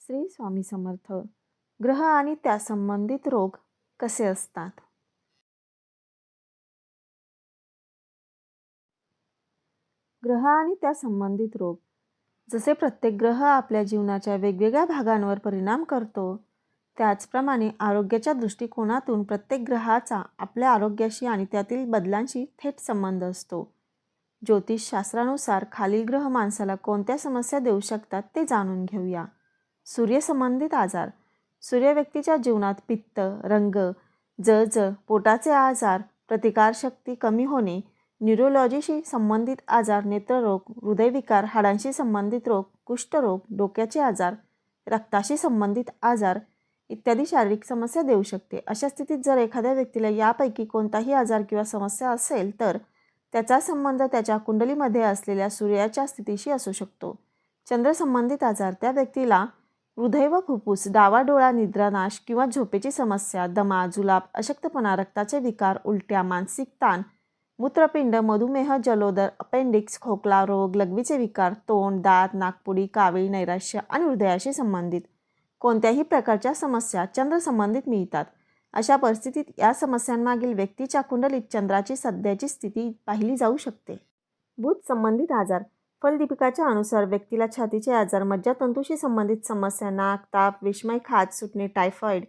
श्री स्वामी समर्थ. ग्रह आणि त्या संबंधित रोग कसे असतात? ग्रह आणि त्या संबंधित रोग. जसे प्रत्येक ग्रह आपल्या जीवनाच्या वेगवेगळ्या भागांवर परिणाम करतो, त्याचप्रमाणे आरोग्याच्या दृष्टिकोनातून प्रत्येक ग्रहाचा आपल्या आरोग्याशी आणि त्यातील बदलांशी थेट संबंध असतो. ज्योतिषशास्त्रानुसार खालील ग्रह माणसाला कोणत्या समस्या देऊ शकतात ते जाणून घेऊया. सूर्यसंबंधित आजार. सूर्य व्यक्तीच्या जीवनात पित्त, रंग, जळजळ, पोटाचे आजार, प्रतिकारशक्ती कमी होणे, न्यूरोलॉजीशी संबंधित आजार, नेत्ररोग, हृदयविकार, हाडांशी संबंधित रोग, कुष्ठरोग, डोक्याचे आजार, रक्ताशी संबंधित आजार इत्यादी शारीरिक समस्या देऊ शकते. अशा स्थितीत जर एखाद्या व्यक्तीला यापैकी कोणताही आजार किंवा समस्या असेल तर त्याचा संबंध त्याच्या कुंडलीमध्ये असलेल्या सूर्याच्या स्थितीशी असू शकतो. चंद्रसंबंधित आजार. त्या व्यक्तीला हृदय व फुफ्फुस, डावा डोळा, निद्रानाश किंवा झोपेची समस्या, दमा, जुलाब, अशक्तपणा, रक्ताचे विकार, उलट्या, मानसिक ताण, मूत्रपिंड, मधुमेह, जलोदर, अपेंडिक्स, खोकला रोग, लघवीचे विकार, तोंड, दात, नाकपुडी, कावीळ, नैराश्य आणि हृदयाशी संबंधित कोणत्याही प्रकारच्या समस्या चंद्रसंबंधित मिळतात. अशा परिस्थितीत या समस्यांमागील व्यक्तीच्या कुंडलीत चंद्राची सध्याची स्थिती पाहिली जाऊ शकते. बुध संबंधित आजार. फलदीपिकाच्या अनुसार व्यक्तीला छातीचे आजार, मज्जातंतूशी संबंधित समस्या, नाक, ताप, विषमय खाज सुटणे, टायफॉइड,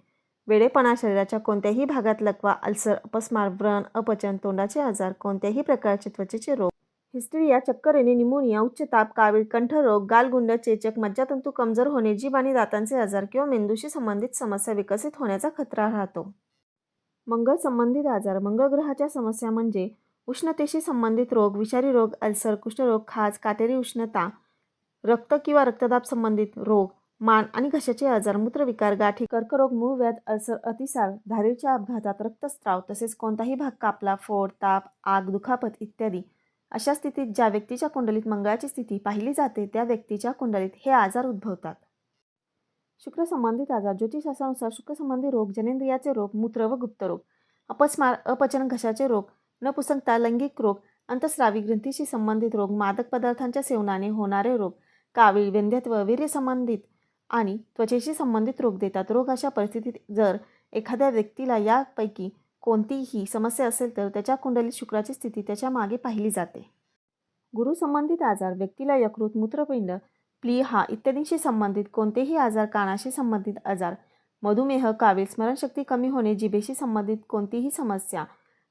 वेडेपणा, शरीराच्या कोणत्याही भागात लकवा, अल्सर, अपस्मार, व्रण, अपचन, तोंडाचे आजार, कोणत्याही प्रकारचे त्वचेचे रोग, हिस्टेरिया, चक्कर येणे, निमोनिया, उच्च ताप, कावीळ, कंठरोग, गालगुंड, चेचक, मज्जातंतू कमजोर होणे, जीभ आणि दातांचे आजार किंवा मेंदूशी संबंधित समस्या विकसित होण्याचा खतरा राहतो. मंगळ संबंधित आजार. मंगळ ग्रहाच्या समस्या म्हणजे उष्णतेशी संबंधित रोग, विषारी रोग, अल्सर, कुष्ठरोग, खाज, काटेरी उष्णता, रक्त किंवा रक्तदाब संबंधित रोग, मान आणि घशाचे आजार, मूत्रविकार, गाठी, कर्करोग, मूळव्याध, अल्सर, अतिसार, धारेच्या अपघातात रक्तस्राव, तसेच कोणताही भाग कापला, फोड, ताप, आग, दुखापत इत्यादी. अशा स्थितीत ज्या व्यक्तीच्या कुंडलीत मंगळाची स्थिती पाहिली जाते त्या व्यक्तीच्या कुंडलीत हे आजार उद्भवतात. शुक्र संबंधित आजार. ज्योतिषशास्त्रानुसार शुक्रसंबंधी रोग, जनेंद्रियाचे रोग, मूत्र व गुप्तरोग, अपस्मार, अपचन, घशाचे रोग, नपुंसकता, लैंगिक रोग, अंतस्रावी ग्रंथीशी संबंधित रोग, मादक पदार्थांच्या सेवनाने होणारे रोग, कावीळ, वंध्यत्व, वीर्य संबंधित आणि त्वचेशी संबंधित रोग देतात. रोग. अशा परिस्थितीत जर एखाद्या व्यक्तीला यापैकी कोणतीही समस्या असेल तर त्याच्या कुंडलीत शुक्राची स्थिती त्याच्या मागे पाहिली जाते. गुरु संबंधित आजार. व्यक्तीला यकृत, मूत्रपिंड, प्लीहा इत्यादींशी संबंधित कोणतेही आजार, कानाशी संबंधित आजार, मधुमेह, कावीळ, स्मरणशक्ती कमी होणे, जिभेशी संबंधित कोणतीही समस्या,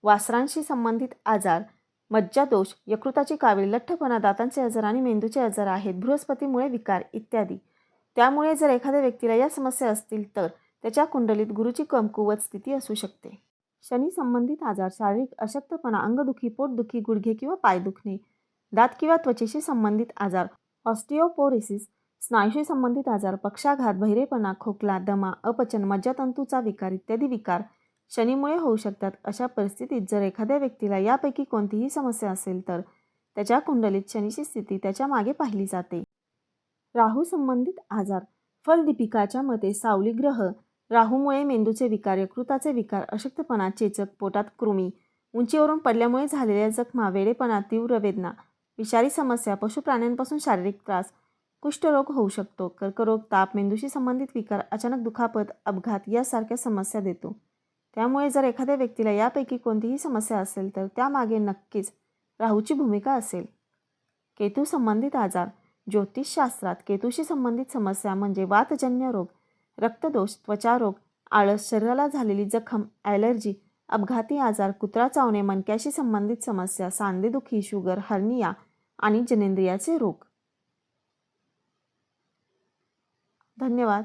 वासरांशी संबंधित आजार, मज्जादोष, यकृताची कावीळ, लठ्ठपणा, दातांचे आजार आणि मेंदूचे आजार आहेत, बृहस्पतीमुळे विकार इत्यादी. त्यामुळे जर एखाद्या व्यक्तीला या समस्या असतील तर त्याच्या कुंडलीत गुरुची कमकुवत स्थिती असू शकते. शनी संबंधित आजार. शारीरिक अशक्तपणा, अंगदुखी, पोटदुखी, गुडघे किंवा पाय दुखणे, दात किंवा त्वचेशी संबंधित आजार, ऑस्टिओपोरोसिस, स्नायूशी संबंधित आजार, पक्षाघात, बहिरेपणा, खोकला, दमा, अपचन, मज्जातंतूचा विकार इत्यादी विकार शनीमुळे होऊ शकतात. अशा परिस्थितीत जर एखाद्या व्यक्तीला यापैकी कोणतीही समस्या असेल तर त्याच्या कुंडलीत शनीची स्थिती त्याच्या मागे पाहिली जाते. राहू संबंधित आजार. फलदीपिकाच्या मते सावली ग्रह राहूमुळे मेंदूचे विकार, यकृताचे विकार, अशक्तपणा, चेचक, पोटात कृमी, उंचीवरून पडल्यामुळे झालेल्या जखमा, वेडेपणा, तीव्र वेदना, विषारी समस्या, पशुप्राण्यांपासून शारीरिक त्रास, कुष्ठरोग होऊ शकतो. कर्करोग, ताप, मेंदूशी संबंधित विकार, अचानक दुखापत, अपघात यासारख्या समस्या देतो. त्यामुळे जर एखाद्या व्यक्तीला यापैकी कोणतीही समस्या असेल तर त्यामागे नक्कीच राहूची भूमिका असेल. केतू संबंधित आजार. ज्योतिषशास्त्रात केतूशी संबंधित समस्या म्हणजे वातजन्य रोग, रक्तदोष, त्वचारोग, आळस, शरीराला झालेली जखम, ॲलर्जी, अपघाती आजार, कुत्रा चावणे, मणक्याशी संबंधित समस्या, सांधेदुखी, शुगर, हर्निया आणि जनेंद्रियाचे रोग. धन्यवाद.